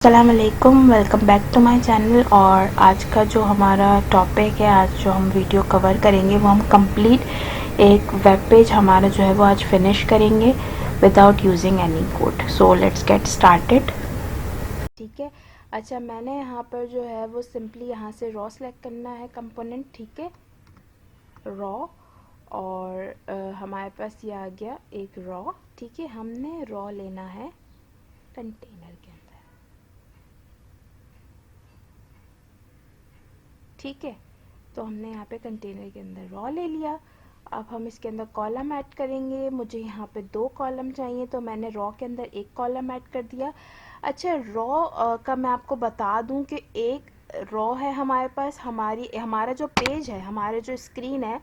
अस्सलामुअलैकुम, welcome back to my channel. और आज का जो हमारा टॉपिक है, आज जो हम वीडियो कवर करेंगे वो हम कंप्लीट एक वेब पेज हमारा जो है वो आज फिनिश करेंगे without using any code. So let's get started. ठीक है, अच्छा मैंने यहाँ पर जो है वो सिंपली यहाँ से रॉ सेलेक्ट करना है कंपोनेंट। ठीक है, रॉ और हमारे पास ये आ गया एक रॉ। ठीक है, हमने रॉ लेना है कंटेनर के अंदर। ठीक है, तो हमने यहाँ पे कंटेनर के अंदर रॉ ले लिया। अब हम इसके अंदर कॉलम ऐड करेंगे। मुझे यहाँ पे 2 कॉलम चाहिए, तो मैंने रॉ के अंदर एक कॉलम ऐड कर दिया। अच्छा, रॉ का मैं आपको बता दूँ कि एक रॉ है हमारे पास, हमारा जो पेज है, हमारे जो स्क्रीन है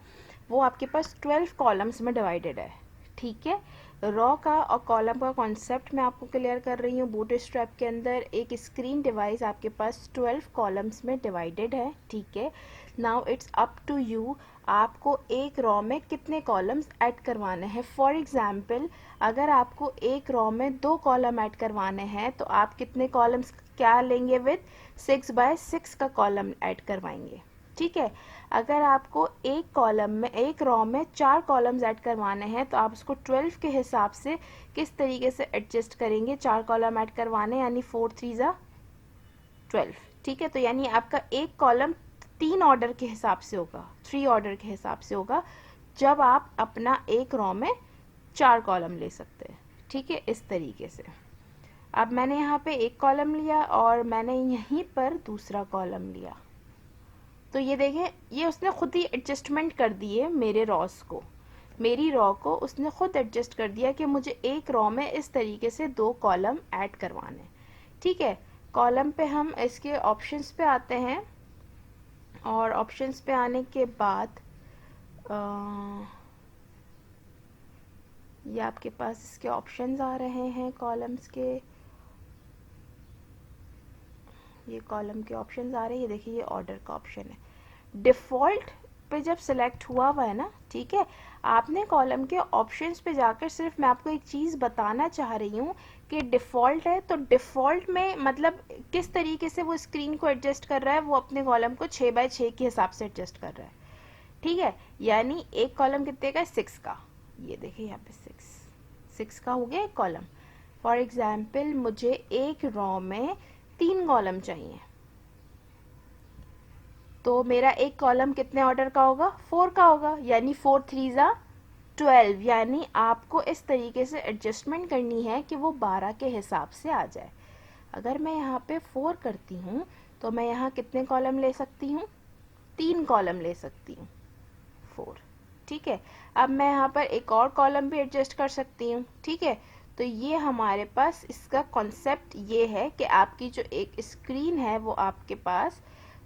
वो आपके पास 12 कॉलम्स में डिवाइडेड है। ठीक है, रॉ का और कॉलम का कॉन्सेप्ट मैं आपको क्लियर कर रही हूँ। बूटस्ट्रैप के अंदर एक स्क्रीन डिवाइस आपके पास 12 कॉलम्स में डिवाइडेड है। ठीक है, now it's up to you, आपको एक रॉ में कितने कॉलम्स ऐड करवाने हैं। फॉर एग्जांपल, अगर आपको एक रॉ में 2 कॉलम ऐड करवाने हैं तो आप कितने कॉलम्स क्या लेंगे, विद 6 बाय 6 का कॉलम ऐड करवाएंगे। ठीक है, अगर आपको एक कॉलम में, एक रॉ में 4 कॉलम्स ऐड करवाने हैं तो आप उसको 12 के हिसाब से किस तरीके से एडजस्ट करेंगे। 4 कॉलम ऐड करवाने यानी 4 3 ज़ा 12। ठीक है, तो यानी आपका एक कॉलम 3 ऑर्डर के हिसाब से होगा, 3 ऑर्डर के हिसाब से होगा जब आप अपना एक रॉ में 4 कॉलम ले सकते हैं। ठीक है, इस तरीके से। अब मैंने यहाँ पे एक कॉलम लिया और मैंने यहीं पर दूसरा कॉलम लिया, तो ये देखें, ये उसने खुद ही एडजस्टमेंट कर दिए मेरे रॉस को, मेरी रॉ को उसने खुद एडजस्ट कर दिया कि मुझे एक रॉ में इस तरीके से 2 कॉलम ऐड करवाने। ठीक है, कॉलम पे हम इसके ऑप्शंस पे आते हैं और ऑप्शंस पे आने के बाद ये आपके पास इसके ऑप्शंस आ रहे हैं कॉलम्स के, ये कॉलम के ऑप्शंस आ रहे हैं। ये देखिए, ये ऑर्डर का ऑप्शन है। डिफ़ॉल्ट पे जब सेलेक्ट हुआ है ना, ठीक है, आपने कॉलम के ऑप्शंस पे जाकर, सिर्फ मैं आपको एक चीज़ बताना चाह रही हूँ कि डिफ़ॉल्ट है तो डिफ़ॉल्ट में मतलब किस तरीके से वो स्क्रीन को एडजस्ट कर रहा है, वो अपने कॉलम को 6 बाय 6 के हिसाब से एडजस्ट कर रहा है। ठीक है, यानी एक कॉलम कितने का है, 6 का। ये देखिए यहाँ पे 6 का हो गया एक कॉलम। फॉर एग्जाम्पल, मुझे एक रॉ में 3 कॉलम चाहिए, तो मेरा एक कॉलम कितने ऑर्डर का होगा, 4 का होगा, यानी 4 3 ज़ा 12। यानी आपको इस तरीके से एडजस्टमेंट करनी है कि वो 12 के हिसाब से आ जाए। अगर मैं यहाँ पे 4 करती हूँ तो मैं यहाँ कितने कॉलम ले सकती हूँ, 3 कॉलम ले सकती हूँ, 4। ठीक है, अब मैं यहाँ पर एक और कॉलम भी एडजस्ट कर सकती हूँ। ठीक है, तो ये हमारे पास इसका कॉन्सेप्ट ये है कि आपकी जो एक स्क्रीन है वो आपके पास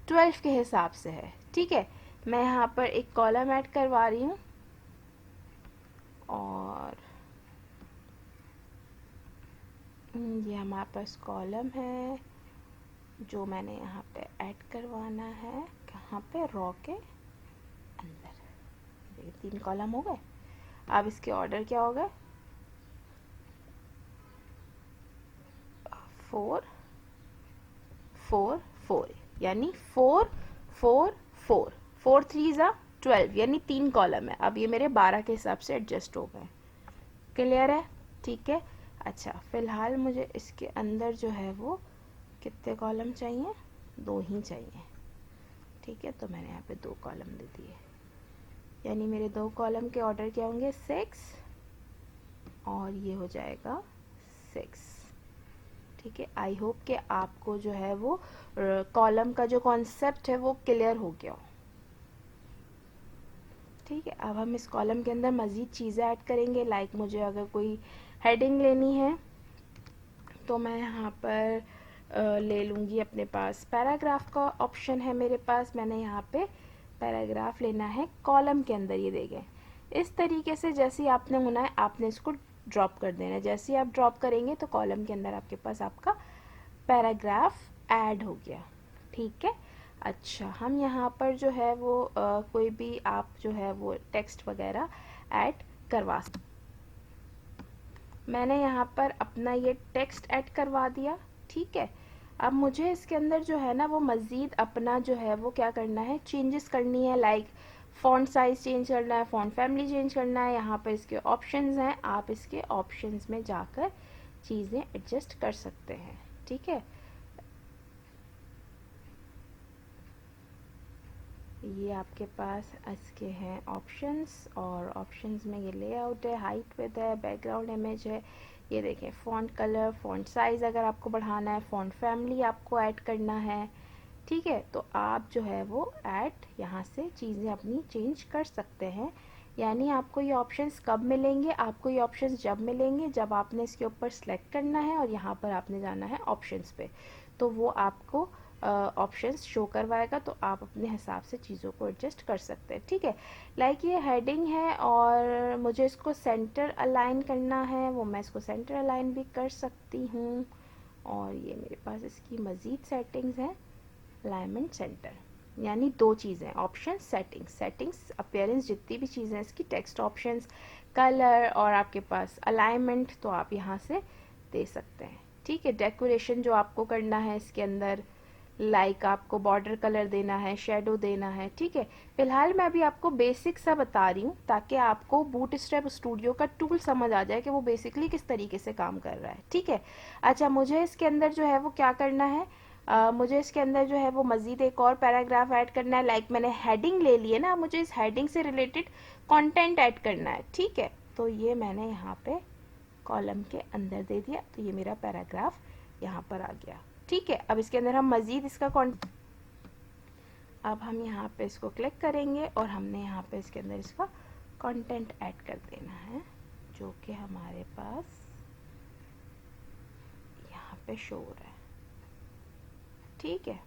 12 के हिसाब से है। ठीक है, मैं यहाँ पर एक कॉलम ऐड करवा रही हूँ और ये हमारे पास कॉलम है जो मैंने यहाँ पे ऐड करवाना है, कहाँ पे, रॉ के अंदर। 3 कॉलम हो गए। अब इसके ऑर्डर क्या हो गए, 4 4 4, यानी 4 4 4 4 3 ज़ा 12, यानी 3 कॉलम है। अब ये मेरे 12 के हिसाब से एडजस्ट हो गए। क्लियर है? ठीक है, अच्छा फिलहाल मुझे इसके अंदर जो है वो कितने कॉलम चाहिए, 2 ही चाहिए। ठीक है, तो मैंने यहाँ पे 2 कॉलम दे दिए, यानी मेरे 2 कॉलम के ऑर्डर क्या होंगे, 6 और ये हो जाएगा 6। ठीक है, आई होप कि आपको जो है वो कॉलम का जो कॉन्सेप्ट है वो क्लियर हो गया हो। ठीक है, अब हम इस कॉलम के अंदर मज़ीद चीज़ें ऐड करेंगे। लाइक मुझे अगर कोई हेडिंग लेनी है तो मैं यहाँ पर ले लूँगी, अपने पास पैराग्राफ का ऑप्शन है मेरे पास, मैंने यहाँ पे पैराग्राफ लेना है कॉलम के अंदर। ये देखें, इस तरीके से जैसे ही आपने होना है आपने इसको ड्रॉप कर देना है। जैसे ही आप ड्रॉप करेंगे तो कॉलम के अंदर आपके पास आपका पैराग्राफ ऐड हो गया। ठीक है, अच्छा हम यहाँ पर जो है वो कोई भी आप जो है वो टेक्स्ट वगैरह ऐड करवा सकते। मैंने यहाँ पर अपना ये टेक्स्ट ऐड करवा दिया। ठीक है, अब मुझे इसके अंदर जो है ना वो मज़ीद अपना जो है वो क्या करना है, चेंजेस करनी है। लाइक फ़ॉन्ट साइज़ चेंज करना है, फ़ॉन्ट फैमिली चेंज करना है। यहाँ पर इसके ऑप्शंस हैं, आप इसके ऑप्शंस में जाकर चीज़ें एडजस्ट कर सकते हैं। ठीक है, ये आपके पास इसके हैं ऑप्शंस, और ऑप्शंस में ये लेआउट है, हाइट विड्थ है, बैकग्राउंड इमेज है। ये देखें फ़ॉन्ट कलर, फ़ॉन्ट साइज़ अगर आपको बढ़ाना है, फ़ॉन्ट फैमिली आपको ऐड करना है। ठीक है, तो आप जो है वो ऐड यहाँ से चीज़ें अपनी चेंज कर सकते हैं। यानी आपको ये ऑप्शंस कब मिलेंगे, आपको ये ऑप्शंस जब मिलेंगे जब आपने इसके ऊपर सेलेक्ट करना है और यहाँ पर आपने जाना है ऑप्शंस पे, तो वो आपको ऑप्शंस शो करवाएगा, तो आप अपने हिसाब से चीज़ों को एडजस्ट कर सकते हैं। ठीक है, लाइक ये हेडिंग है और मुझे इसको सेंटर अलाइन करना है, वो मैं इसको सेंटर अलाइन भी कर सकती हूँ। और ये मेरे पास इसकी मज़ीद सेटिंग्स हैं, अलाइनमेंट सेंटर, यानी दो चीज़ें, ऑप्शन सेटिंग्स, सेटिंग्स अपीयरेंस जितनी भी चीज़ें हैं इसकी, टेक्स्ट ऑप्शंस, कलर और आपके पास अलाइनमेंट, तो आप यहाँ से दे सकते हैं। ठीक है, डेकोरेशन जो आपको करना है इसके अंदर, लाइक आपको बॉर्डर कलर देना है, शेडो देना है। ठीक है, फिलहाल मैं अभी आपको बेसिक सा बता रही हूँ ताकि आपको बूटस्ट्रैप स्टूडियो का टूल समझ आ जाए कि वो बेसिकली किस तरीके से काम कर रहा है। ठीक है, अच्छा मुझे इसके अंदर जो है वो क्या करना है, मुझे इसके अंदर जो है वो मज़ीद एक और पैराग्राफ ऐड करना है। लाइक मैंने हेडिंग ले ली है ना, मुझे इस हेडिंग से रिलेटेड कंटेंट ऐड करना है। ठीक है, तो ये मैंने यहाँ पे कॉलम के अंदर दे दिया, तो ये मेरा पैराग्राफ यहाँ पर आ गया। ठीक है, अब इसके अंदर हम मज़ीद इसका अब हम यहाँ पे इसको क्लिक करेंगे और हमने यहाँ पे इसके अंदर इसका कंटेंट ऐड कर देना है, जो कि हमारे पास यहाँ पे शो हो रहा है। ठीक है,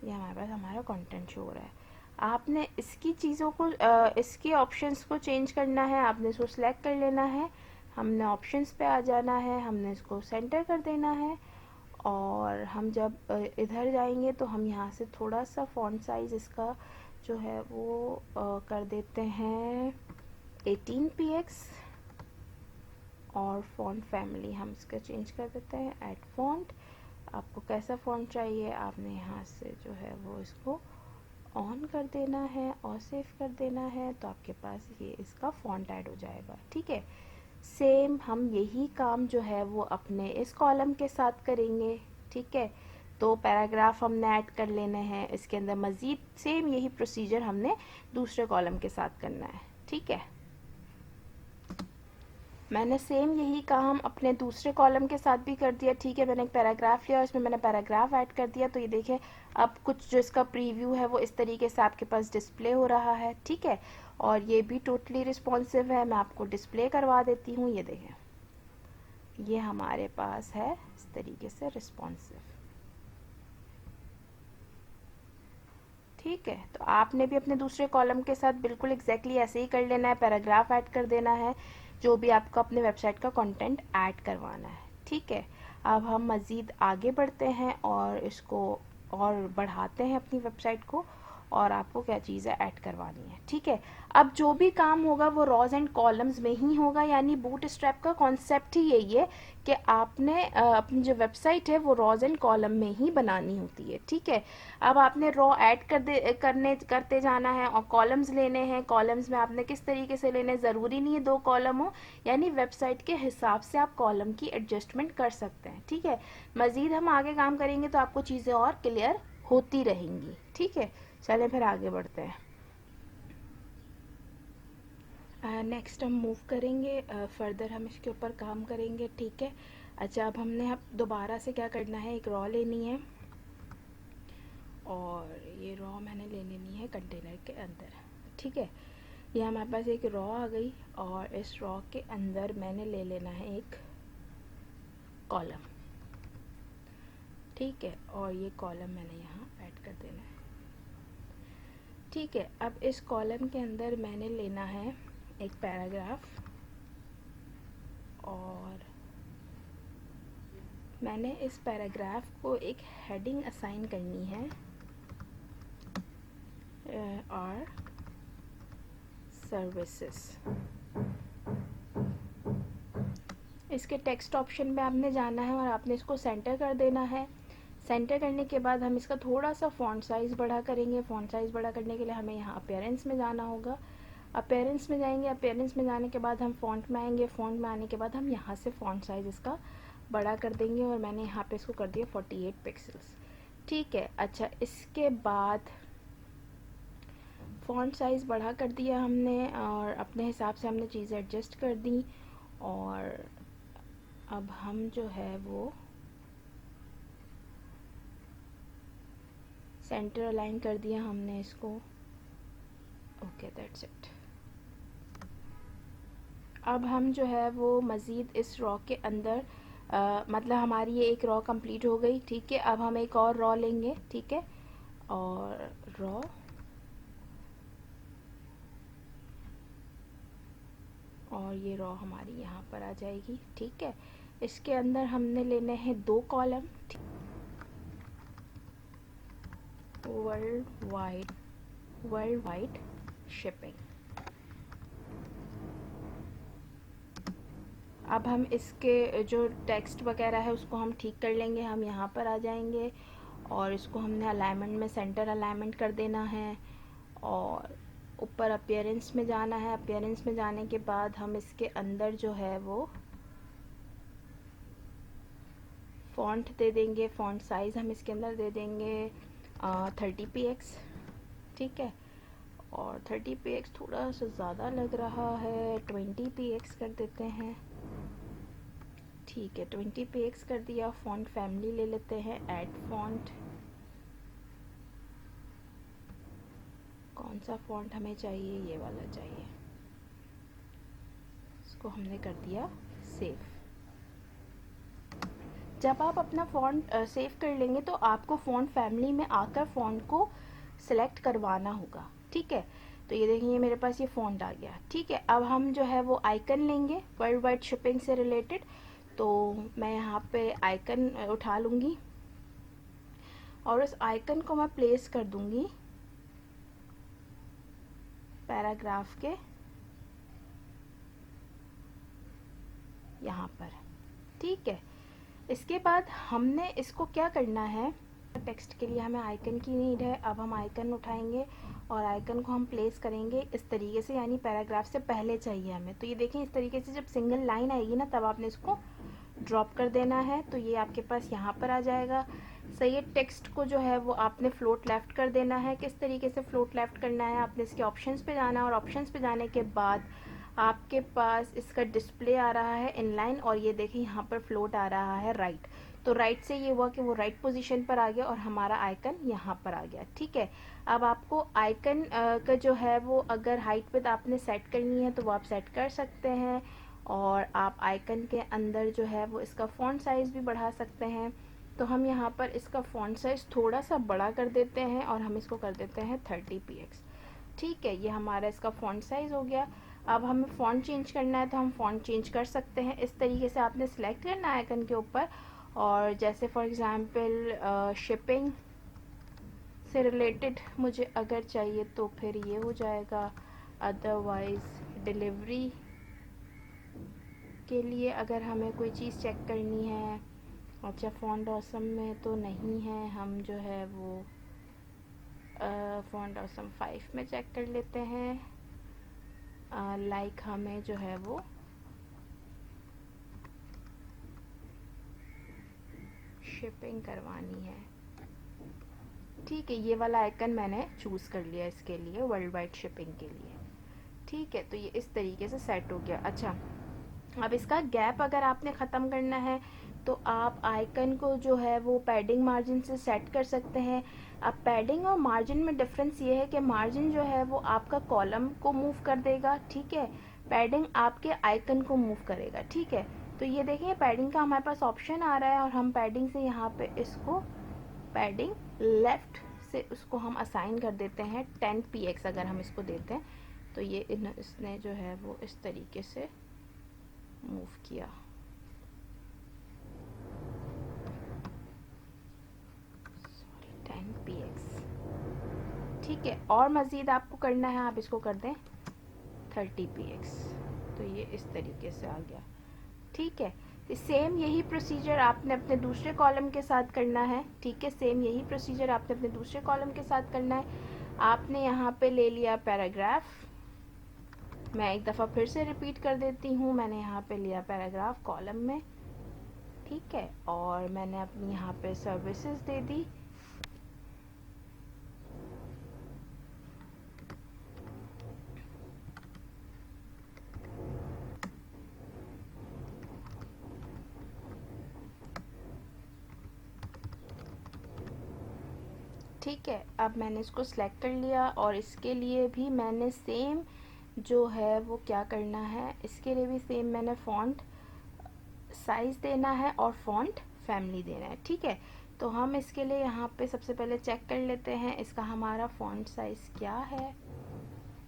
ये हमारे पास हमारा कंटेंट शो हो रहा है। आपने इसकी चीज़ों को इसके ऑप्शंस को चेंज करना है, आपने इसको सिलेक्ट कर लेना है, हमने ऑप्शंस पे आ जाना है, हमने इसको सेंटर कर देना है। और हम जब इधर जाएंगे तो हम यहाँ से थोड़ा सा फॉन्ट साइज़ इसका जो है वो कर देते हैं 18px, और फॉन्ट फैमिली हम इसका चेंज कर देते हैं ऐड फॉन्ट। आपको कैसा फॉन्ट चाहिए, आपने यहाँ से जो है वो इसको ऑन कर देना है और सेव कर देना है, तो आपके पास ये इसका फॉन्ट ऐड हो जाएगा। ठीक है, सेम हम यही काम जो है वो अपने इस कॉलम के साथ करेंगे। ठीक है, तो पैराग्राफ हमने ऐड कर लेने हैं, इसके अंदर मज़ीद सेम यही प्रोसीजर हमने दूसरे कॉलम के साथ करना है। ठीक है, मैंने सेम यही काम अपने दूसरे कॉलम के साथ भी कर दिया। ठीक है, मैंने एक पैराग्राफ लिया और इसमें मैंने पैराग्राफ ऐड कर दिया, तो ये देखिए अब कुछ जो इसका प्रीव्यू है वो इस तरीके से आपके पास डिस्प्ले हो रहा है। ठीक है, और ये भी टोटली रिस्पॉन्सिव है, मैं आपको डिस्प्ले करवा देती हूँ। ये देखें, ये हमारे पास है इस तरीके से रिस्पॉन्सिव। ठीक है, तो आपने भी अपने दूसरे कॉलम के साथ बिल्कुल एग्जैक्टली ऐसे ही कर लेना है, पैराग्राफ ऐड कर देना है, जो भी आपको अपने वेबसाइट का कंटेंट ऐड करवाना है। ठीक है, अब हम मज़ीद आगे बढ़ते हैं और इसको और बढ़ाते हैं अपनी वेबसाइट को, और आपको क्या चीज़ है ऐड करवानी है। ठीक है, अब जो भी काम होगा वो रॉज एंड कॉलम्स में ही होगा, यानी बूटस्ट्रैप का कॉन्सेप्ट ही यही है कि आपने अपनी जो वेबसाइट है वो रॉज एंड कॉलम में ही बनानी होती है। ठीक है, अब आपने रॉ ऐड करते जाना है और कॉलम्स लेने हैं, कॉलम्स में आपने किस तरीके से लेने, ज़रूरी नहीं है दो कॉलम हो, यानी वेबसाइट के हिसाब से आप कॉलम की एडजस्टमेंट कर सकते हैं। ठीक है, मज़ीद हम आगे काम करेंगे तो आपको चीज़ें और क्लियर होती रहेंगी। ठीक है, चलें फिर आगे बढ़ते हैं। नेक्स्ट हम मूव करेंगे, फर्दर हम इसके ऊपर काम करेंगे। ठीक है, अच्छा अब हमने अब दोबारा से क्या करना है, एक रॉ लेनी है, और ये रॉ मैंने ले लेनी है कंटेनर के अंदर। ठीक है, ये हमारे पास एक रॉ आ गई, और इस रॉ के अंदर मैंने ले लेना है एक कॉलम। ठीक है, और ये कॉलम मैंने यहाँ ऐड कर देना है। ठीक है, अब इस कॉलम के अंदर मैंने लेना है एक पैराग्राफ, और मैंने इस पैराग्राफ को एक हेडिंग असाइन करनी है, और सर्विसेज। इसके टेक्स्ट ऑप्शन में आपने जाना है और आपने इसको सेंटर कर देना है। सेंटर करने के बाद हम इसका थोड़ा सा फ़ॉन्ट साइज़ बड़ा करेंगे। फ़ॉन्ट साइज़ बड़ा करने के लिए हमें यहाँ अपीयरेंस में जाना होगा। अपीयरेंस में जाएंगे, अपीयरेंस में जाने के बाद हम फ़ॉन्ट में आएंगे। फ़ॉन्ट में आने के बाद हम यहाँ से फ़ॉन्ट साइज़ इसका बड़ा कर देंगे और मैंने यहाँ पे इसको कर दिया 48 पिक्सल्स। ठीक है। अच्छा, इसके बाद फ़ॉन्ट साइज़ बड़ा कर दिया हमने और अपने हिसाब से हमने चीज़ें एडजस्ट कर दी। और अब हम जो है वो सेंटर अलाइन कर दिया हमने इसको। Okay, that's it. अब हम जो है वो मज़ीद इस रॉ के अंदर मतलब हमारी ये एक रॉ कंप्लीट हो गई। ठीक है। अब हम एक और रॉ लेंगे। ठीक है। और रॉ और ये रॉ हमारी यहाँ पर आ जाएगी। ठीक है। इसके अंदर हमने लेने हैं 2 कॉलम। World wide shipping. अब हम इसके जो टेक्स्ट वगैरह है उसको हम ठीक कर लेंगे। हम यहाँ पर आ जाएंगे और इसको हमने अलाइनमेंट में सेंटर अलाइनमेंट कर देना है और ऊपर अपीयरेंस में जाना है। अपीयरेंस में जाने के बाद हम इसके अंदर जो है वो फ़ॉन्ट दे देंगे। फ़ॉन्ट साइज़ हम इसके अंदर दे देंगे 30px। ठीक है। और 30px थोड़ा सा ज़्यादा लग रहा है, 20px कर देते हैं। ठीक है, 20px कर दिया। फ़ॉन्ट फैमिली ले लेते हैं, ऐड फ़ॉन्ट। कौन सा फ़ॉन्ट हमें चाहिए? ये वाला चाहिए। इसको हमने कर दिया सेव। जब आप अपना फ़ॉन्ट सेव कर लेंगे तो आपको फ़ॉन्ट फैमिली में आकर फ़ॉन्ट को सिलेक्ट करवाना होगा। ठीक है। तो ये देखिए मेरे पास ये फ़ॉन्ट आ गया। ठीक है। अब हम जो है वो आइकन लेंगे वर्ल्ड वाइड शिपिंग से रिलेटेड। तो मैं यहाँ पे आइकन उठा लूँगी और उस आइकन को मैं प्लेस कर दूँगी पैराग्राफ के यहाँ पर। ठीक है। इसके बाद हमने इसको क्या करना है, टेक्स्ट के लिए हमें आइकन की नीड है। अब हम आइकन उठाएंगे और आइकन को हम प्लेस करेंगे इस तरीके से, यानी पैराग्राफ से पहले चाहिए हमें। तो ये देखें इस तरीके से जब सिंगल लाइन आएगी ना तब आपने इसको ड्रॉप कर देना है। तो ये आपके पास यहाँ पर आ जाएगा। सही है। टेक्स्ट को जो है वो आपने फ्लोट लेफ़्ट कर देना है। किस तरीके से फ्लोट लेफ़्ट करना है, आपने इसके ऑप्शंस पे जाना है और ऑप्शंस पे जाने के बाद आपके पास इसका डिस्प्ले आ रहा है इनलाइन और ये देखिए यहाँ पर फ्लोट आ रहा है राइट। तो राइट से ये हुआ कि वो राइट पोजीशन पर आ गया और हमारा आइकन यहाँ पर आ गया। ठीक है। अब आपको आइकन का जो है वो अगर हाइट विड्थ आपने सेट करनी है तो वो आप सेट कर सकते हैं और आप आइकन के अंदर जो है वो इसका फ़ॉन्ट साइज़ भी बढ़ा सकते हैं। तो हम यहाँ पर इसका फ़ॉन्ट साइज़ थोड़ा सा बड़ा कर देते हैं और हम इसको कर देते हैं 30px। ठीक है। ये हमारा इसका फ़ॉन्ट साइज़ हो गया। अब हमें फ़ॉन्ट चेंज करना है तो हम फ़ॉन्ट चेंज कर सकते हैं। इस तरीके से आपने सेलेक्ट करना है आइकन के ऊपर और जैसे फॉर एग्ज़ाम्पल शिपिंग से रिलेटेड मुझे अगर चाहिए तो फिर ये हो जाएगा। अदरवाइज़ डिलीवरी के लिए अगर हमें कोई चीज़ चेक करनी है, अच्छा फ़ॉन्ट ऑसम में तो नहीं है, हम जो है वो फ़ॉन्ट ऑसम 5 में चेक कर लेते हैं। लाइक हमें जो है वो शिपिंग करवानी है। ठीक है। ये वाला आइकन मैंने चूज़ कर लिया इसके लिए, वर्ल्ड वाइड शिपिंग के लिए। ठीक है। तो ये इस तरीके से सेट हो गया। अच्छा, अब इसका गैप अगर आपने ख़त्म करना है तो आप आइकन को जो है वो पैडिंग मार्जिन से सेट कर सकते हैं। अब पैडिंग और मार्जिन में डिफरेंस ये है कि मार्जिन जो है वो आपका कॉलम को मूव कर देगा। ठीक है। पैडिंग आपके आइकन को मूव करेगा। ठीक है। तो ये देखिए पैडिंग का हमारे पास ऑप्शन आ रहा है और हम पैडिंग से यहाँ पे इसको पैडिंग लेफ़्ट से उसको हम असाइन कर देते हैं 10px अगर हम इसको देते हैं तो ये इसने जो है वो इस तरीके से मूव किया। Sorry 10px। ठीक है। और मज़ीद आपको करना है आप इसको कर दें 30px। तो ये इस तरीके से आ गया। ठीक है। सेम यही प्रोसीजर आपने अपने दूसरे कॉलम के साथ करना है। ठीक है, सेम यही प्रोसीजर आपने अपने दूसरे कॉलम के साथ करना है। आपने यहाँ पे ले लिया पैराग्राफ, मैं एक दफ़ा फिर से रिपीट कर देती हूँ, मैंने यहाँ पे लिया पैराग्राफ कॉलम में। ठीक है, और मैंने अपनी यहाँ पे सर्विसेज दे दी। ठीक है, अब मैंने इसको सिलेक्ट कर लिया और इसके लिए भी मैंने सेम जो है वो क्या करना है, इसके लिए भी सेम मैंने फ़ॉन्ट साइज़ देना है और फ़ॉन्ट फैमिली देना है। ठीक है, तो हम इसके लिए यहाँ पे सबसे पहले चेक कर लेते हैं इसका हमारा फ़ॉन्ट साइज़ क्या है।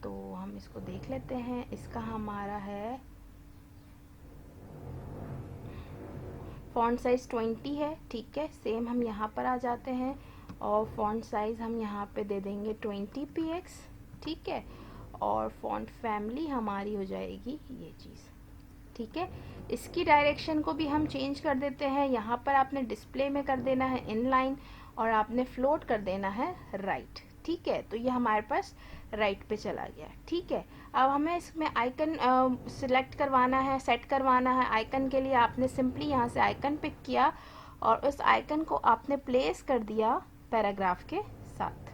तो हम इसको देख लेते हैं, इसका हमारा है फ़ॉन्ट साइज़ 20 है। ठीक है, सेम हम यहाँ पर आ जाते हैं और फ़ॉन्ट साइज़ हम यहाँ पे दे देंगे 20 px। ठीक है, और फ़ॉन्ट फैमिली हमारी हो जाएगी ये चीज़। ठीक है, इसकी डायरेक्शन को भी हम चेंज कर देते हैं। यहाँ पर आपने डिस्प्ले में कर देना है इनलाइन और आपने फ्लोट कर देना है राइट। ठीक है, तो ये हमारे पास राइट पे चला गया। ठीक है, अब हमें इसमें आइकन सिलेक्ट करवाना है, सेट करवाना है। आइकन के लिए आपने सिंपली यहाँ से आइकन पिक किया और उस आइकन को आपने प्लेस कर दिया पैराग्राफ के साथ।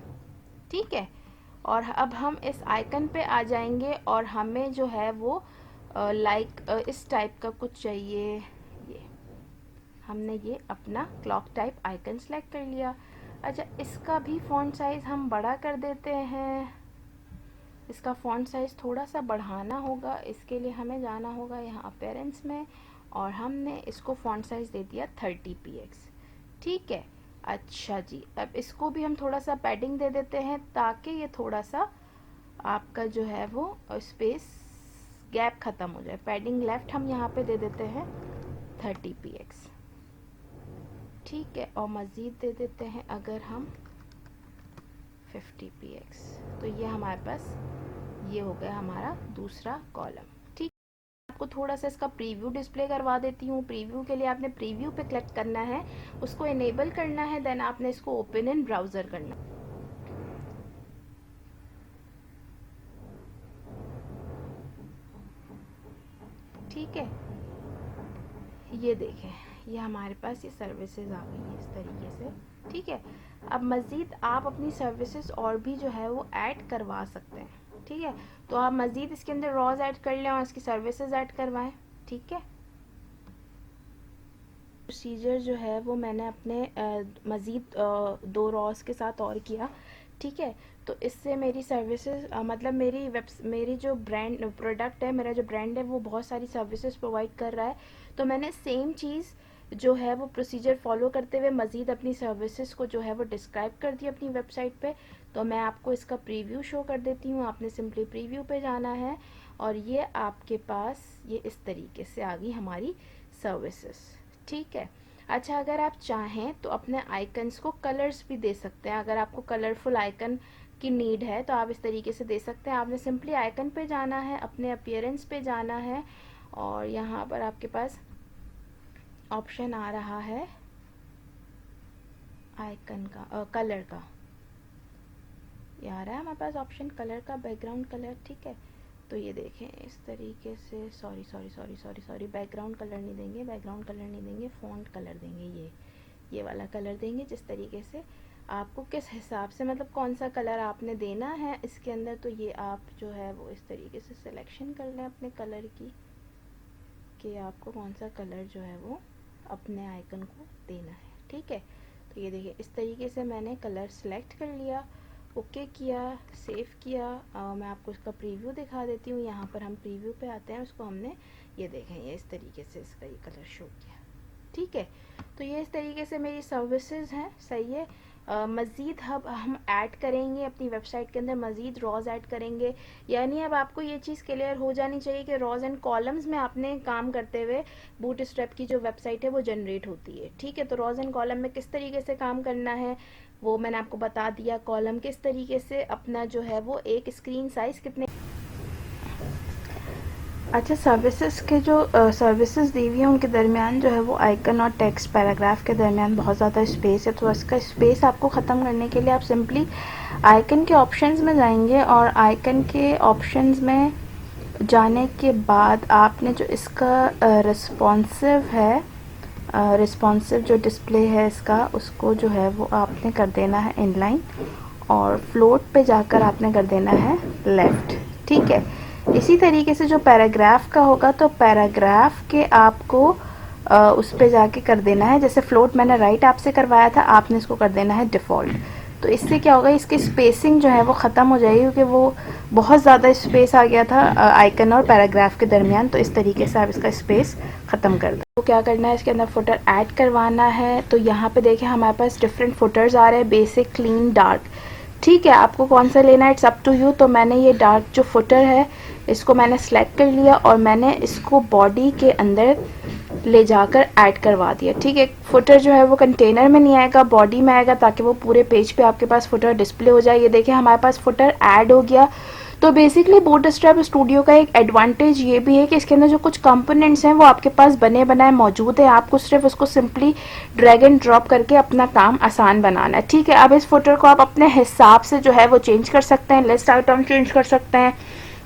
ठीक है, और अब हम इस आइकन पे आ जाएंगे और हमें जो है वो इस टाइप का कुछ चाहिए। ये हमने ये अपना क्लॉक टाइप आइकन सेलेक्ट कर लिया। अच्छा, इसका भी फ़ॉन्ट साइज़ हम बड़ा कर देते हैं। इसका फ़ॉन्ट साइज़ थोड़ा सा बढ़ाना होगा, इसके लिए हमें जाना होगा यहाँ अपीयरेंस में और हमने इसको फ़ॉन्ट साइज़ दे दिया 30 px। ठीक है, अच्छा जी, अब इसको भी हम थोड़ा सा पैडिंग दे देते हैं ताकि ये थोड़ा सा आपका जो है वो स्पेस गैप ख़त्म हो जाए। पैडिंग लेफ़्ट हम यहाँ पे दे देते हैं 30 px। ठीक है, और मज़ीद दे देते हैं अगर हम 50 px। तो ये हमारे पास ये हो गया हमारा दूसरा कॉलम। ठीक, आपको थोड़ा सा इसका प्रीव्यू डिस्प्ले करवा देती हूँ। प्रीव्यू के लिए आपने प्रीव्यू पे क्लिक करना है, उसको इनेबल करना है, देन आपने इसको ओपन इन ब्राउज़र करना। ठीक है, ये देखें, ये हमारे पास ये सर्विसेज आ गई हैं इस तरीके से। ठीक है, अब मज़ीद आप अपनी सर्विसेज और भी जो है वो ऐड करवा सकते हैं। ठीक है, तो आप मज़ीद इसके अंदर रॉज ऐड कर लें और इसकी सर्विसेज ऐड करवाएं। ठीक है, प्रोसीजर जो है वो मैंने अपने मज़ीद 2 रॉज के साथ और किया। ठीक है, तो इससे मेरी सर्विसेज मतलब मेरी जो ब्रांड प्रोडक्ट है, मेरा जो ब्रांड है वो बहुत सारी सर्विसेज प्रोवाइड कर रहा है। तो मैंने सेम चीज़ जो है वो प्रोसीजर फॉलो करते हुए मज़ीद अपनी सर्विसेज को जो है वो डिस्क्राइब कर दी अपनी वेबसाइट पे। तो मैं आपको इसका प्रीव्यू शो कर देती हूँ। आपने सिंपली प्रीव्यू पे जाना है और ये आपके पास ये इस तरीके से आ गई हमारी सर्विसेज। ठीक है, अच्छा, अगर आप चाहें तो अपने आइकन्स को कलर्स भी दे सकते हैं। अगर आपको कलरफुल आइकन की नीड है तो आप इस तरीके से दे सकते हैं। आपने सिंपली आइकन पे जाना है, अपने अपीयरेंस पे जाना है और यहाँ पर आपके पास ऑप्शन आ रहा है आइकन का कलर का, ये आ रहा है हमारे पास ऑप्शन कलर का, बैकग्राउंड कलर। ठीक है, तो ये देखें इस तरीके से, सॉरी बैकग्राउंड कलर नहीं देंगे, बैकग्राउंड कलर नहीं देंगे, फ़ॉन्ट कलर देंगे। ये वाला कलर देंगे। जिस तरीके से आपको किस हिसाब से मतलब कौन सा कलर आपने देना है इसके अंदर, तो ये आप जो है वो इस तरीके से सिलेक्शन कर लें अपने कलर की कि आपको कौन सा कलर जो है वो अपने आइकन को देना है। ठीक है, तो ये देखिए इस तरीके से मैंने कलर सेलेक्ट कर लिया, ओके किया, सेव किया। मैं आपको इसका प्रीव्यू दिखा देती हूँ। यहाँ पर हम प्रीव्यू पे आते हैं, उसको हमने ये देखें ये इस तरीके से इसका ये कलर शो किया। ठीक है, तो ये इस तरीके से मेरी सर्विसेज हैं। सही है, मज़ीद हम ऐड करेंगे अपनी वेबसाइट के अंदर, मज़ीद रॉज ऐड करेंगे। यानी अब आपको ये चीज़ क्लियर हो जानी चाहिए कि रॉज एंड कॉलम्स में आपने काम करते हुए बूटस्ट्रैप की जो वेबसाइट है वो जनरेट होती है। ठीक है, तो रॉज एंड कॉलम में किस तरीके से काम करना है वो मैंने आपको बता दिया। कॉलम किस तरीके से अपना जो है वो एक स्क्रीन साइज़ कितने अच्छा, सर्विसेज के जो सर्विसेज दी हुई हैं उनके दरमियान जो है वो आइकन और टेक्स्ट पैराग्राफ के दरमियान बहुत ज़्यादा स्पेस है, तो इसका स्पेस आपको ख़त्म करने के लिए आप सिंपली आइकन के ऑप्शंस में जाएंगे और आइकन के ऑप्शंस में जाने के बाद आपने जो इसका रिस्पॉन्सिव है, रिस्पॉन्सिव जो डिस्प्ले है इसका, उसको जो है वो आपने कर देना है इनलाइन और फ्लोट पे जाकर आपने कर देना है लेफ़्ट। ठीक है, इसी तरीके से जो पैराग्राफ का होगा तो पैराग्राफ के आपको उस पे जाके कर देना है, जैसे फ्लोट मैंने राइट आपसे करवाया था, आपने इसको कर देना है डिफ़ॉल्ट। तो इससे क्या होगा, इसकी स्पेसिंग जो है वो ख़त्म हो जाएगी क्योंकि वो बहुत ज़्यादा स्पेस आ गया था आइकन और पैराग्राफ के दरमियान। तो इस तरीके से आप इसका स्पेस ख़त्म कर दें। तो क्या करना है, इसके अंदर फुटर ऐड करवाना है। तो यहाँ पे देखिए हमारे पास डिफरेंट फुटर्स आ रहे हैं, बेसिक, क्लीन, डार्क। ठीक है, आपको कौन सा लेना है, इट्स अप टू यू। तो मैंने ये डार्क जो फुटर है इसको मैंने सेलेक्ट कर लिया और मैंने इसको बॉडी के अंदर ले जाकर ऐड करवा दिया। ठीक है, फुटर जो है वो कंटेनर में नहीं आएगा, बॉडी में आएगा ताकि वो पूरे पेज पे आपके पास फुटर डिस्प्ले हो जाए। ये देखिए हमारे पास फुटर ऐड हो गया। तो बेसिकली बूटस्ट्रैप स्टूडियो का एक एडवांटेज ये भी है कि इसके अंदर जो कुछ कंपोनेंट्स हैं वो आपके पास बने बनाए मौजूद है, आपको सिर्फ उसको सिंपली ड्रैग एंड ड्रॉप करके अपना काम आसान बनाना है। ठीक है, अब इस फुटर को आप अपने हिसाब से जो है वो चेंज कर सकते हैं, लिस्ट आइटम चेंज कर सकते हैं,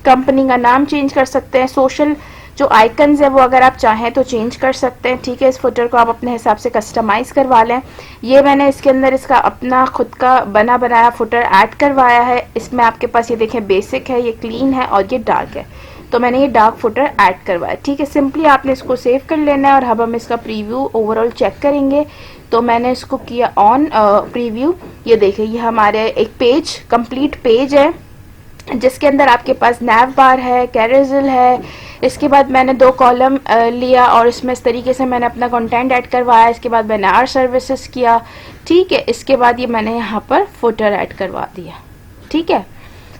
कंपनी का नाम चेंज कर सकते हैं, सोशल जो आइकन्स है वो अगर आप चाहें तो चेंज कर सकते हैं। ठीक है, इस फुटर को आप अपने हिसाब से कस्टमाइज़ करवा लें। ये मैंने इसके अंदर इसका अपना खुद का बना बनाया फुटर ऐड करवाया है। इसमें आपके पास ये देखें बेसिक है, ये क्लीन है और ये डार्क है। तो मैंने ये डार्क फुटर ऐड करवाया। ठीक है, सिंपली आपने इसको सेव कर लेना है और अब हम इसका प्रीव्यू ओवरऑल चेक करेंगे। तो मैंने इसको किया ऑन प्रीव्यू। ये देखिए ये हमारे एक पेज, कंप्लीट पेज है जिसके अंदर आपके पास नैव बार है, कैरोसेल है। इसके बाद मैंने 2 कॉलम लिया और इसमें इस तरीके से मैंने अपना कंटेंट ऐड करवाया। इसके बाद मैंने आर सर्विसेज किया। ठीक है, इसके बाद ये मैंने यहाँ पर फुटर ऐड करवा दिया। ठीक है,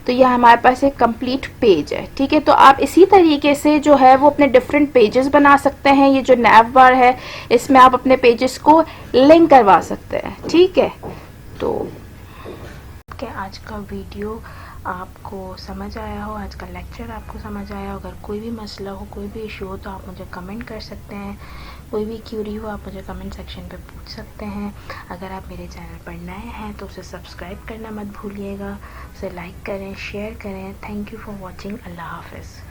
तो यह हमारे पास एक कंप्लीट पेज है। ठीक है, तो आप इसी तरीके से जो है वो अपने डिफरेंट पेजेस बना सकते हैं। ये जो नैव बार है इसमें आप अपने पेजेस को लिंक करवा सकते हैं। ठीक है, तो आज का वीडियो आपको समझ आया हो, आज का लेक्चर आपको समझ आया हो। अगर कोई भी मसला हो, कोई भी इशू हो तो आप मुझे कमेंट कर सकते हैं। कोई भी क्यूरी हो आप मुझे कमेंट सेक्शन पे पूछ सकते हैं। अगर आप मेरे चैनल पर नए हैं तो उसे सब्सक्राइब करना मत भूलिएगा, उसे लाइक करें, शेयर करें। Thank you for watching. अल्लाह हाफिज़।